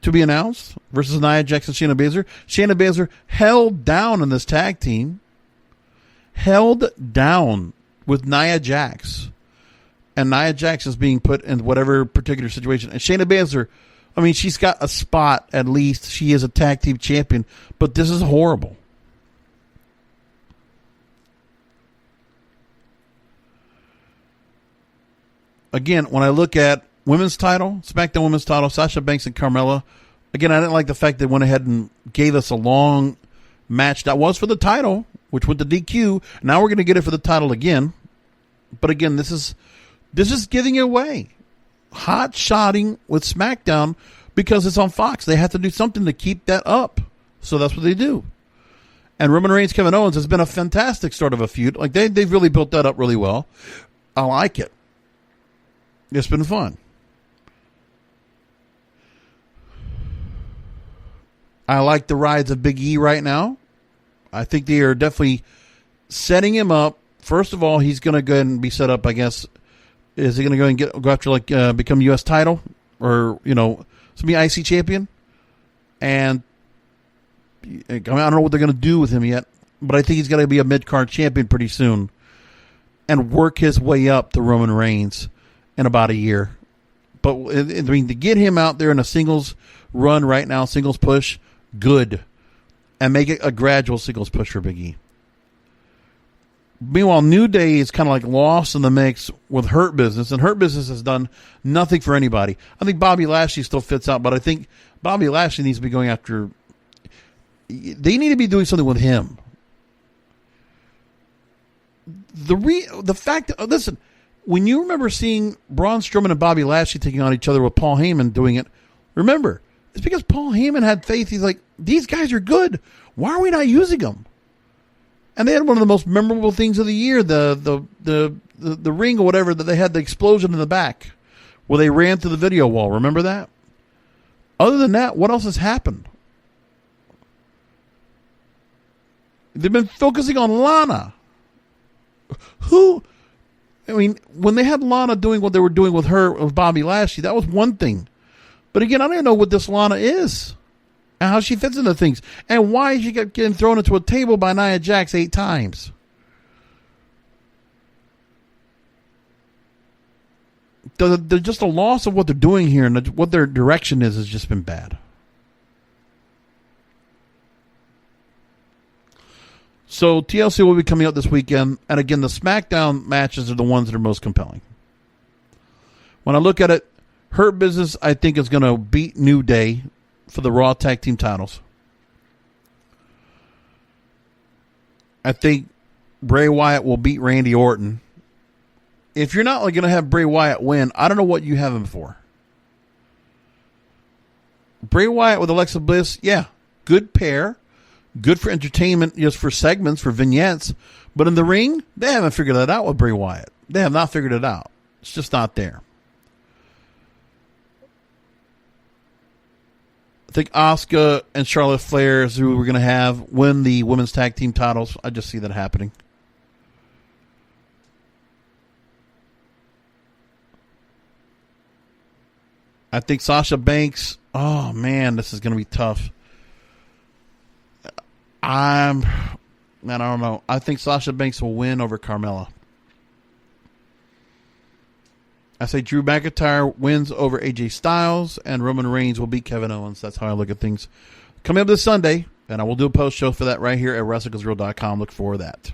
to be announced versus Nia Jax and Shayna Baszler. Shayna Baszler held down in this tag team. held down with Nia Jax. And Nia Jax is being put in whatever particular situation. And Shayna Baszler, I mean, she's got a spot at least. She is a tag team champion. But this is horrible. Again, when I look at women's title, SmackDown women's title, Sasha Banks and Carmella, again, I didn't like the fact they went ahead and gave us a long match that was for the title, which went to DQ. Now we're going to get it for the title again. But again, this is giving it away. Hot shotting with SmackDown because it's on Fox. They have to do something to keep that up. So that's what they do. And Roman Reigns, Kevin Owens has been a fantastic start of a feud. Like they've really built that up really well. I like it. It's been fun. I like the rides of Big E right now. I think they are definitely setting him up. First of all, he's going to go ahead and be set up, I guess. Is he going to go and go after, become U.S. title? Or, to be IC champion? And I don't know what they're going to do with him yet. But I think he's going to be a mid-card champion pretty soon. And work his way up to Roman Reigns in about a year. But, I mean, to get him out there in a singles run right now, singles push, good. And make it a gradual singles push for Big E. Meanwhile, New Day is kind of like lost in the mix with Hurt Business, and Hurt Business has done nothing for anybody. I think Bobby Lashley still fits out, but I think Bobby Lashley needs to be going after... They need to be doing something with him. The fact that... Listen, when you remember seeing Braun Strowman and Bobby Lashley taking on each other with Paul Heyman doing it, remember, it's because Paul Heyman had faith. He's like, these guys are good. Why are we not using them? And they had one of the most memorable things of the year, the ring or whatever, that they had the explosion in the back where they ran through the video wall. Remember that? Other than that, what else has happened? They've been focusing on Lana. When they had Lana doing what they were doing with her, with Bobby Lashley, that was one thing. But again, I don't even know what this Lana is. And how she fits into things. And why she kept getting thrown into a table by Nia Jax 8 times. They're just a loss of what they're doing here, and what their direction is has just been bad. So TLC will be coming out this weekend. And again, the SmackDown matches are the ones that are most compelling. When I look at it, Hurt Business, I think, is going to beat New Day for the Raw Tag Team titles. I think Bray Wyatt will beat Randy Orton. If you're not going to have Bray Wyatt win, I don't know what you have him for. Bray Wyatt with Alexa Bliss, yeah, good pair. Good for entertainment, just for segments, for vignettes. But in the ring, they haven't figured that out with Bray Wyatt. They have not figured it out. It's just not there. I think Asuka and Charlotte Flair is who we're going to have win the women's tag team titles. I just see that happening. I think Sasha Banks, oh man, this is going to be tough. I don't know. I think Sasha Banks will win over Carmella. I say Drew McIntyre wins over AJ Styles, and Roman Reigns will beat Kevin Owens. That's how I look at things. Coming up this Sunday, and I will do a post show for that right here at WrestleGoesReal.com. Look for that.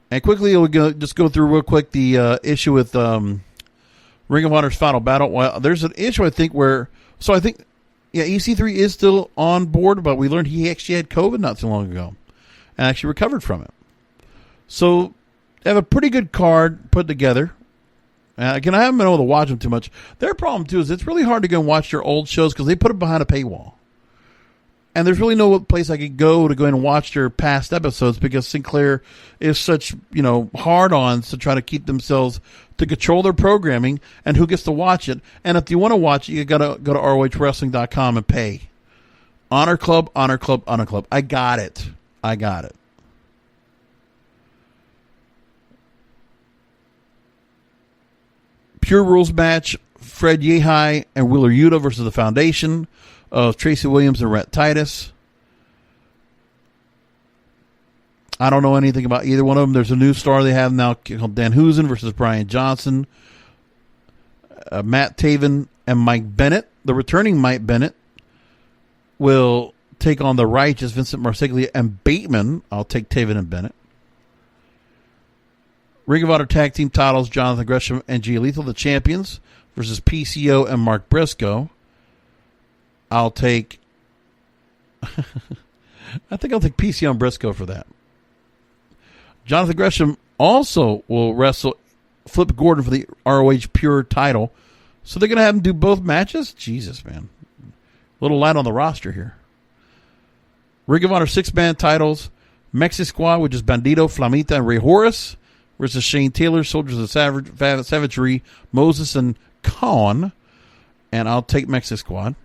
And quickly, we'll just go through real quick the issue with Ring of Honor's Final Battle. Well, there's an issue, I think, where... So I think, yeah, EC3 is still on board, but we learned he actually had COVID not too long ago and actually recovered from it. So... they have a pretty good card put together. Again, I haven't been able to watch them too much. Their problem, too, is it's really hard to go and watch their old shows because they put it behind a paywall. And there's really no place I could go ahead and watch their past episodes because Sinclair is such, hard-ons to try to keep themselves to control their programming and who gets to watch it. And if you want to watch it, you got to go to ROHWrestling.com and pay. Honor Club, Honor Club, Honor Club. I got it. Pure Rules match, Fred Yehai and Wheeler Yuta versus the Foundation of Tracy Williams and Rhett Titus. I don't know anything about either one of them. There's a new star they have now called Dan Housen versus Brian Johnson. Matt Taven and Mike Bennett. The returning Mike Bennett will take on the Righteous, Vincent Marseglia and Bateman. I'll take Taven and Bennett. Ring of Honor Tag Team titles, Jonathan Gresham and Jay Lethal, the champions, versus PCO and Mark Briscoe. I'll take... I think I'll take PCO and Briscoe for that. Jonathan Gresham also will wrestle Flip Gordon for the ROH Pure title. So they're going to have him do both matches? Jesus, man. A little light on the roster here. Ring of Honor 6-man titles. Mexi Squad, which is Bandito, Flamita, and Rey Horus, versus Shane Taylor, Soldiers of Savagery, Moses, and Khan. And I'll take Mexi Squad.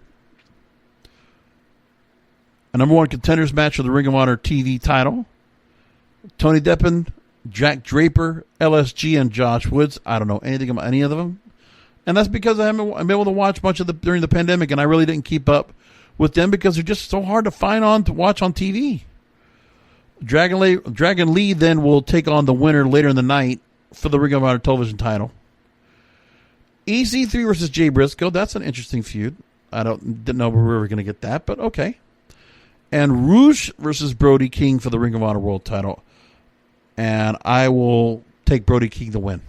A number one contenders match for the Ring of Honor TV title. Tony Deppen, Jack Draper, LSG, and Josh Woods. I don't know anything about any of them. And that's because I'm able to watch much of the during the pandemic, and I really didn't keep up with them because they're just so hard to find on to watch on TV. Dragon Lee then will take on the winner later in the night for the Ring of Honor television title. EC3 versus Jay Briscoe. That's an interesting feud. I didn't know we were going to get that, but okay. And Rouge versus Brody King for the Ring of Honor World title. And I will take Brody King to win.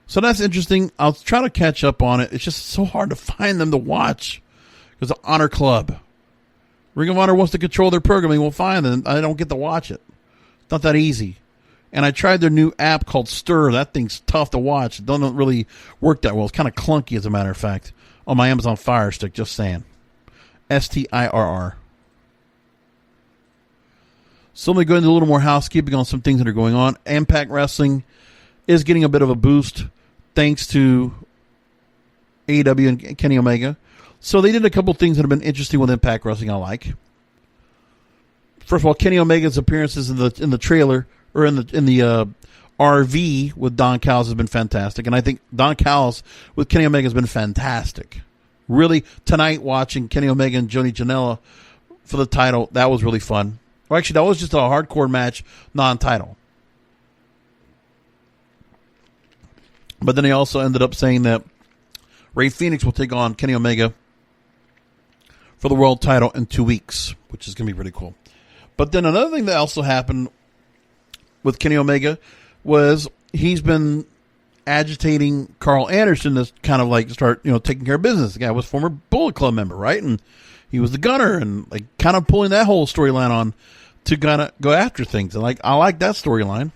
So that's interesting. I'll try to catch up on it. It's just so hard to find them to watch. Because the Honor Club. Ring of Honor wants to control their programming. We'll find them. I don't get to watch it. It's not that easy. And I tried their new app called Stir. That thing's tough to watch. It doesn't really work that well. It's kind of clunky, as a matter of fact. On my Amazon Fire Stick, just saying. STIRR. So let me go into a little more housekeeping on some things that are going on. Impact Wrestling is getting a bit of a boost thanks to AEW and Kenny Omega. So they did a couple things that have been interesting with Impact Wrestling I like. First of all, Kenny Omega's appearances in the trailer or in the RV with Don Callis has been fantastic, and I think Don Callis with Kenny Omega has been fantastic. Really, tonight watching Kenny Omega and Johnny Janela for the title, that was really fun. Well, actually, that was just a hardcore match, non-title. But then he also ended up saying that Rey Fenix will take on Kenny Omega for the world title in 2 weeks, which is going to be pretty cool. But then another thing that also happened with Kenny Omega was he's been agitating Carl Anderson to kind of like start, taking care of business. The guy was a former Bullet Club member, right? And he was the gunner and like kind of pulling that whole storyline on to kind of go after things. And I like that storyline.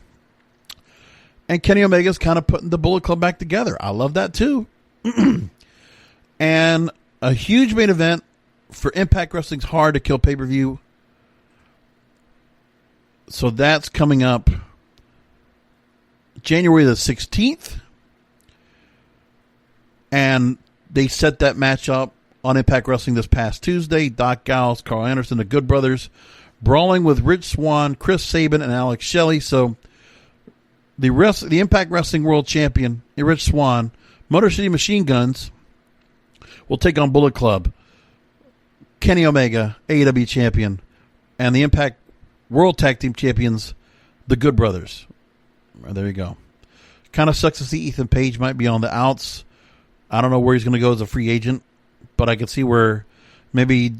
And Kenny Omega's kind of putting the Bullet Club back together. I love that too. And a huge main event for Impact Wrestling's Hard to Kill pay-per-view. So that's coming up January the 16th. And they set that match up on Impact Wrestling this past Tuesday. Doc Gallows, Carl Anderson, the Good Brothers, brawling with Rich Swann, Chris Sabin, and Alex Shelley. So the Impact Wrestling World Champion, Rich Swann, Motor City Machine Guns will take on Bullet Club, Kenny Omega, AEW Champion, and the Impact World Tag Team Champions, the Good Brothers. There you go. Kind of sucks to see Ethan Page might be on the outs. I don't know where he's going to go as a free agent, but I can see where maybe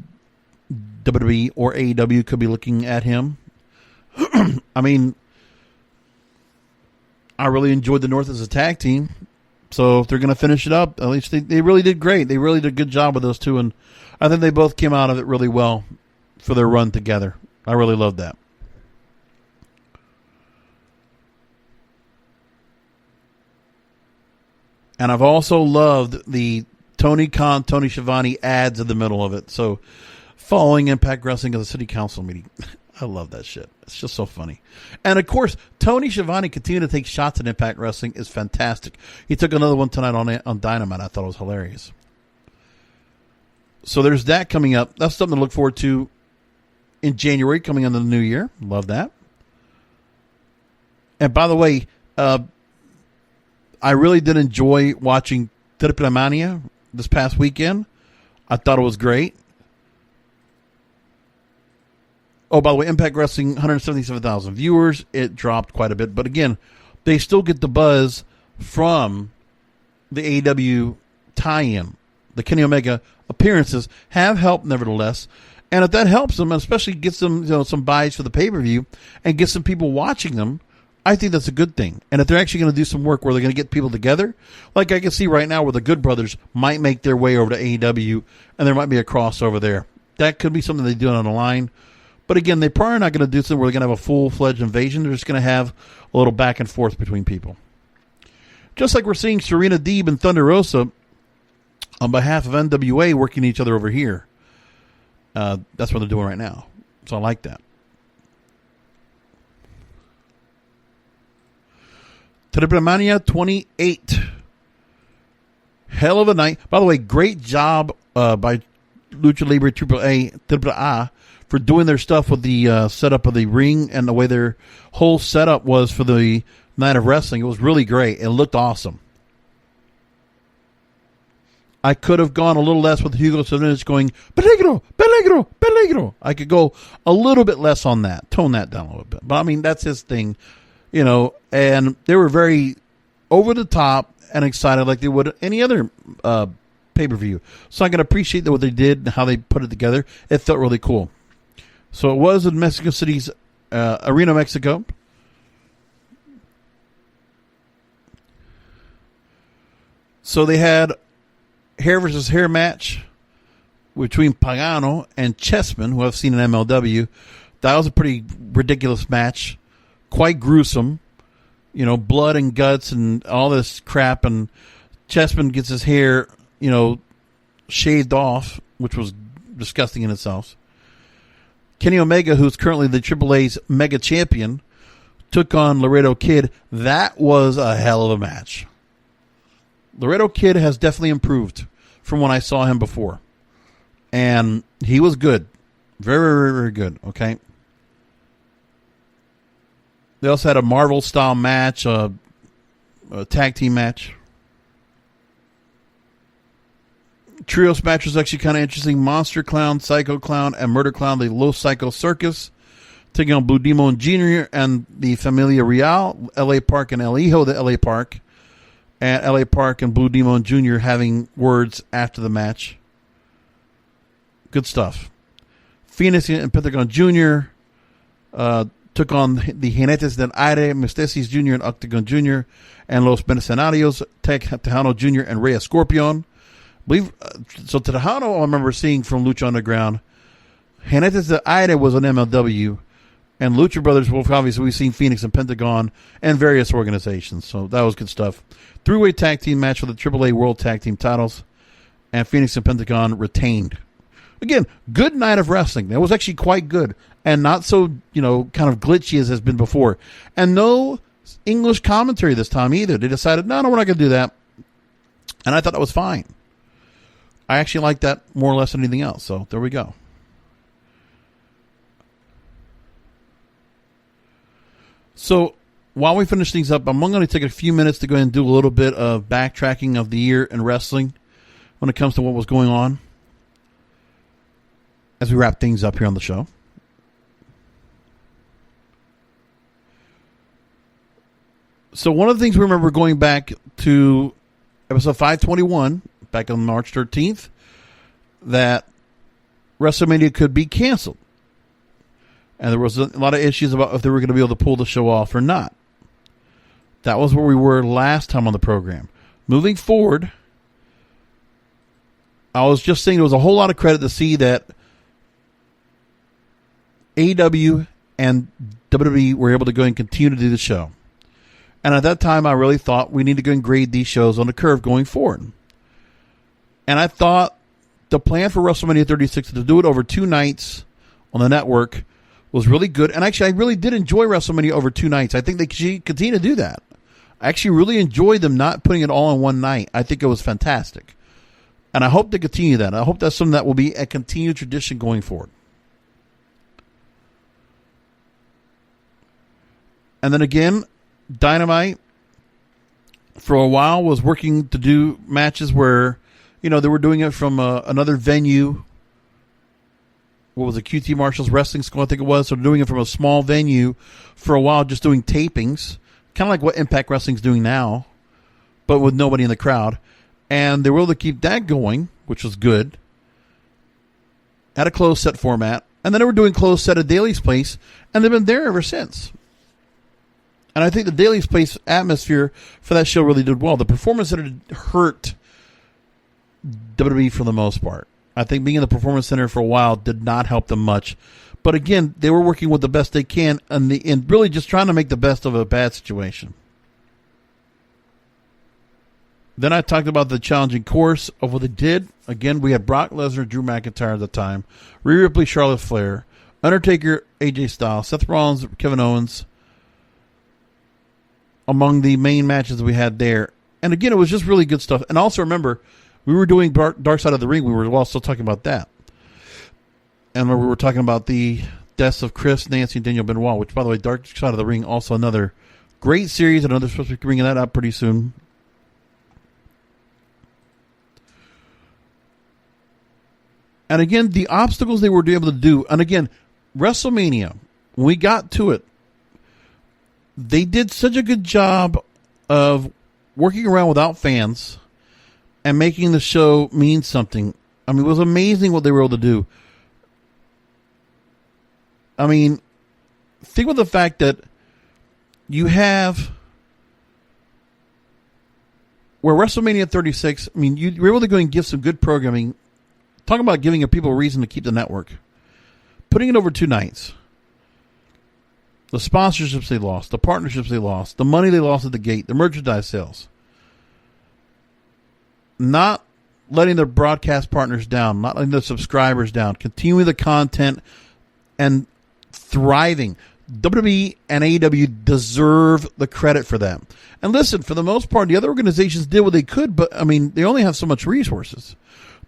WWE or AEW could be looking at him. I mean, I really enjoyed the North as a tag team. So if they're going to finish it up, at least they really did great. They really did a good job with those two, and I think they both came out of it really well for their run together. I really loved that. And I've also loved the Tony Khan, Tony Schiavone ads in the middle of it. So following Impact Wrestling as a city council meeting. I love that shit. It's just so funny. And of course, Tony Schiavone continuing to take shots at Impact Wrestling is fantastic. He took another one tonight on Dynamite. I thought it was hilarious. So there's that coming up. That's something to look forward to in January, coming into the new year. Love that. And by the way, I really did enjoy watching Triple Mania this past weekend. I thought it was great. Oh, by the way, Impact Wrestling, 177,000 viewers. It dropped quite a bit. But again, they still get the buzz from the AEW tie-in. The Kenny Omega appearances have helped nevertheless. And if that helps them, and especially gets them some buys for the pay-per-view and gets some people watching them, I think that's a good thing. And if they're actually going to do some work where they're going to get people together, like I can see right now where the Good Brothers might make their way over to AEW and there might be a crossover there. That could be something they do on the line. But again, they're probably not going to do something where they're going to have a full-fledged invasion. They're just going to have a little back and forth between people. Just like we're seeing Serena Deeb and Thunder Rosa on behalf of NWA working each other over here. That's what they're doing right now. So I like that. Triplemania 28. Hell of a night. By the way, great job by Lucha Libre AAA for doing their stuff with the setup of the ring and the way their whole setup was for the night of wrestling. It was really great. It looked awesome. I could have gone a little less with Hugo Sanchez going, peligro, peligro, peligro. I could go a little bit less on that, tone that down a little bit. But I mean, that's his thing, and they were very over the top and excited like they would any other pay-per-view. So I can appreciate what they did and how they put it together. It felt really cool. So it was in Mexico City's Arena, Mexico. So they had hair versus hair match between Pagano and Chessman, who I've seen in MLW. That was a pretty ridiculous match. Quite gruesome. Blood and guts and all this crap. And Chessman gets his hair, shaved off, which was disgusting in itself. Kenny Omega, who's currently the AAA's Mega Champion, took on Laredo Kid. That was a hell of a match. Laredo Kid has definitely improved from when I saw him before. And he was good. Very, very, very good. Okay. They also had a Marvel-style match, a tag team match. Trios match was actually kind of interesting. Monster Clown, Psycho Clown, and Murder Clown, the Los Psycho Circus, taking on Blue Demon Jr. and the Familia Real, LA Park and El Hijo de LA Park. And LA Park and Blue Demon Jr. having words after the match. Good stuff. Phoenix and Pentagon Jr. Took on the Jinetes del Aire, Mysticis Jr. and Octagon Jr. and Los Mercenarios, Tejano Jr. and Rey Escorpion. So Tejano I remember seeing from Lucha Underground. Jinetes del Aire was an MLW. And Lucha Brothers, well, obviously, we've seen Phoenix and Pentagon and various organizations. So that was good stuff. Three-way tag team match for the AAA World Tag Team titles. And Phoenix and Pentagon retained. Again, good night of wrestling. That was actually quite good. And not so, kind of glitchy as has been before. And no English commentary this time either. They decided, no, we're not going to do that. And I thought that was fine. I actually like that more or less than anything else. So there we go. So while we finish things up, I'm going to take a few minutes to go ahead and do a little bit of backtracking of the year in wrestling when it comes to what was going on as we wrap things up here on the show. So one of the things we remember going back to episode 521, back on March 13th, that WrestleMania could be canceled. And there was a lot of issues about if they were going to be able to pull the show off or not. That was where we were last time on the program. Moving forward, I was just saying there was a whole lot of credit to see that AEW and WWE were able to go and continue to do the show. And at that time, I really thought we need to go and grade these shows on the curve going forward. And I thought the plan for WrestleMania 36 to do it over 2 nights on the network was really good. And actually, I really did enjoy WrestleMania over 2 nights. I think they should continue to do that. I actually really enjoyed them not putting it all in one night. I think it was fantastic. And I hope to continue that. I hope that's something that will be a continued tradition going forward. And then again, Dynamite, for a while, was working to do matches where, they were doing it from another venue what was it, QT Marshall's Wrestling School, I think it was. So doing it from a small venue for a while, just doing tapings, kind of like what Impact Wrestling's doing now, but with nobody in the crowd. And they were able to keep that going, which was good. Had a closed set format. And then they were doing closed set at Daly's Place, and they've been there ever since. And I think the Daly's Place atmosphere for that show really did well. The Performance Center hurt WWE for the most part. I think being in the Performance Center for a while did not help them much. But again, they were working with the best they can and really just trying to make the best of a bad situation. Then I talked about the challenging course of what they did. Again, we had Brock Lesnar, Drew McIntyre at the time, Rhea Ripley, Charlotte Flair, Undertaker, AJ Styles, Seth Rollins, Kevin Owens, among the main matches we had there. And again, it was just really good stuff. And also remember, we were doing Dark Side of the Ring. We were also talking about that. And we were talking about the deaths of Chris, Nancy, and Daniel Benoit, which, by the way, Dark Side of the Ring, also another great series. I know they're supposed to be bringing that up pretty soon. And again, the obstacles they were able to do, and again, WrestleMania, when we got to it, they did such a good job of working around without fans and making the show mean something. I mean, it was amazing what they were able to do. I mean, think about the fact that you have where WrestleMania 36, I mean, you were able to go and give some good programming. Talking about giving people a reason to keep the network. Putting it over 2 nights. The sponsorships they lost, the partnerships they lost, the money they lost at the gate, the merchandise sales. Not letting their broadcast partners down, not letting the subscribers down, continuing the content and thriving. WWE and AEW deserve the credit for that. And listen, for the most part, the other organizations did what they could, but I mean, they only have so much resources.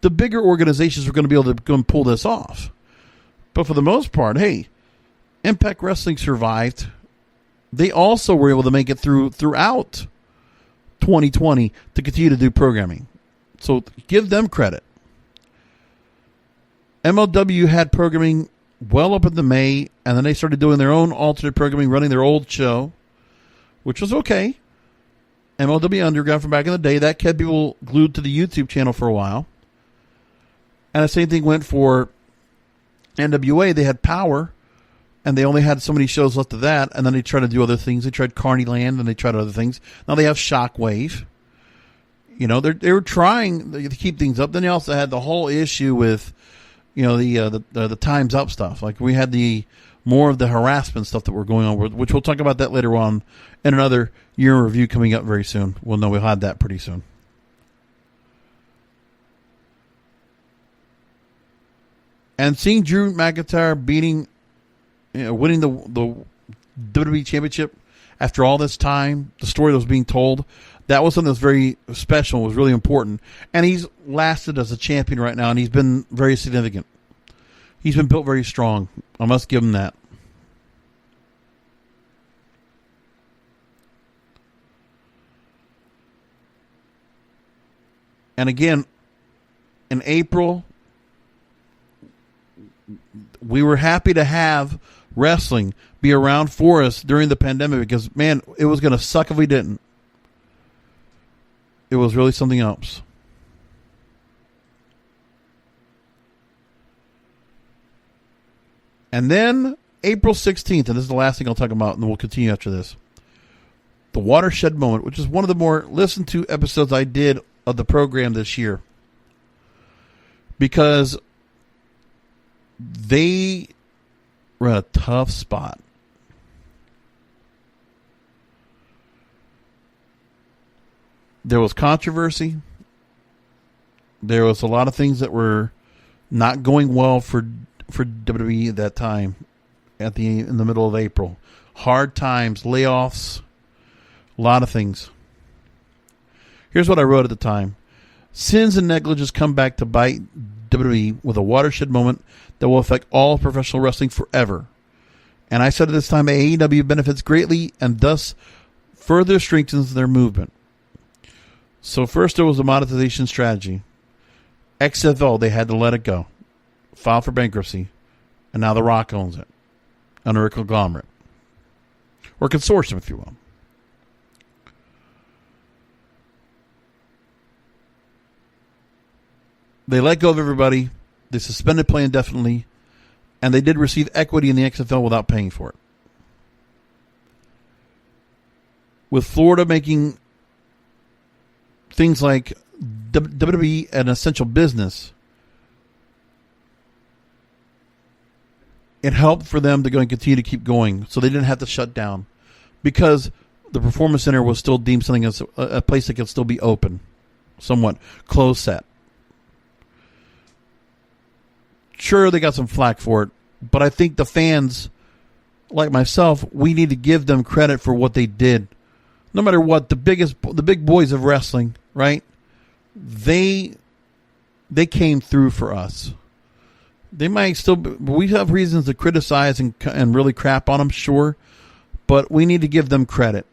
The bigger organizations are going to be able to go and pull this off. But for the most part, hey, Impact Wrestling survived. They also were able to make it throughout 2020 to continue to do programming. So give them credit. MLW had programming well up into May, and then they started doing their own alternate programming, running their old show, which was okay. MLW Underground from back in the day, that kept people glued to the YouTube channel for a while. And the same thing went for NWA. They had Power, and they only had so many shows left of that, and then they tried to do other things. They tried Carneyland, and they tried other things. Now they have Shockwave. You know, they were trying to keep things up. Then they also had the whole issue with, you know, the Time's Up stuff. Like we had more of the harassment stuff that were going on, which we'll talk about that later on in another year in review coming up very soon. Well, no, we'll have that pretty soon. And seeing Drew McIntyre winning the WWE Championship after all this time, the story that was being told, that was something that was very special, was really important. And he's lasted as a champion right now, and he's been very significant. He's been built very strong. I must give him that. And again, in April, we were happy to have wrestling be around for us during the pandemic because, man, it was going to suck if we didn't. It was really something else. And then April 16th, and this is the last thing I'll talk about, and then we'll continue after this. The Watershed Moment, which is one of the more listened to episodes I did of the program this year. Because they were in a tough spot. There was controversy. There was a lot of things that were not going well for WWE at that time in the middle of April. Hard times, layoffs, a lot of things. Here's what I wrote at the time. Sins and negligence come back to bite WWE with a watershed moment that will affect all professional wrestling forever. And I said at this time, AEW benefits greatly and thus further strengthens their movement. So first there was a monetization strategy. XFL, they had to let it go. File for bankruptcy. And now The Rock owns it under a conglomerate. Or consortium, if you will. They let go of everybody. They suspended play indefinitely. And they did receive equity in the XFL without paying for it. With Florida making things like WWE an essential business, it helped for them to go and continue to keep going, so they didn't have to shut down because the Performance Center was still deemed something as a place that could still be open, somewhat closed set. Sure, they got some flack for it, but I think the fans, like myself, we need to give them credit for what they did. No matter what, the big boys of wrestling, right? They came through for us. They might still be, we have reasons to criticize and really crap on them, sure, but we need to give them credit.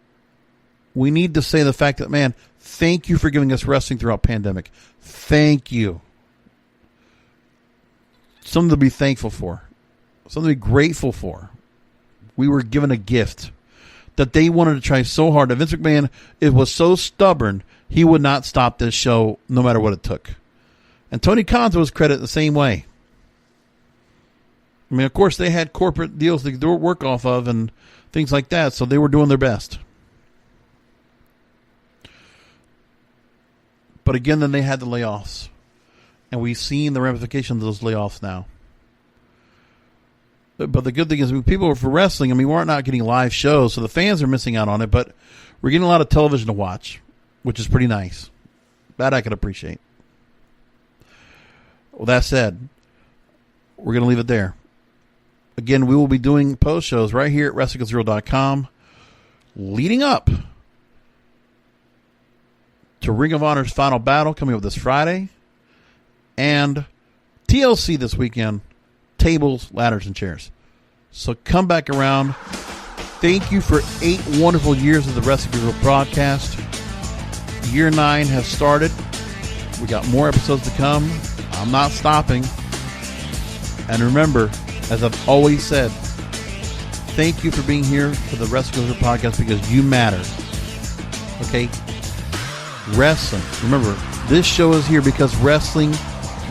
We need to say the fact that, man, thank you for giving us wrestling throughout pandemic. Thank you. Something to be thankful for. Something to be grateful for. We were given a gift that they wanted to try so hard. That Vince McMahon, it was so stubborn, he would not stop this show no matter what it took. And Tony Khan was credited the same way. I mean, of course, they had corporate deals to work off of and things like that, so they were doing their best. But again, then they had the layoffs. And we've seen the ramifications of those layoffs now. But the good thing is, people for wrestling, I mean, we're not getting live shows, so the fans are missing out on it, but we're getting a lot of television to watch, which is pretty nice. That I can appreciate. Well, that said, we're going to leave it there. Again, we will be doing post shows right here at WrestlingIsReal.com leading up to Ring of Honor's Final Battle coming up this Friday and TLC this weekend. Tables, ladders, and chairs. So come back around. Thank you for 8 wonderful years of the Wrestling Is Real broadcast. Year 9 has started. We got more episodes to come. I'm not stopping. And remember, as I've always said, thank you for being here for the Wrestling Is Real podcast because you matter. Okay? Wrestling. Remember, this show is here because wrestling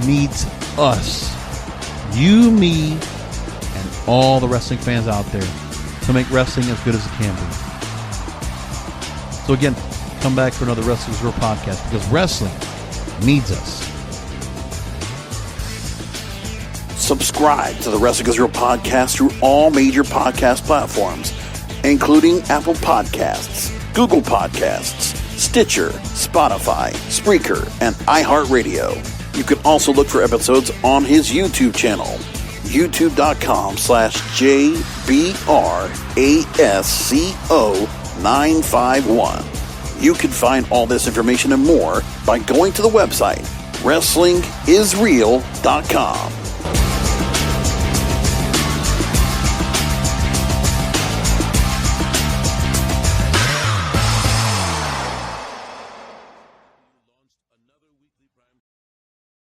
needs us. You, me, and all the wrestling fans out there to make wrestling as good as it can be. So again, come back for another Wrestling Is Real podcast because wrestling needs us. Subscribe to the Wrestling Is Real podcast through all major podcast platforms, including Apple Podcasts, Google Podcasts, Stitcher, Spotify, Spreaker, and iHeartRadio. You can also look for episodes on his YouTube channel, youtube.com/JBRASCO951. You can find all this information and more by going to the website, WrestlingIsReal.com.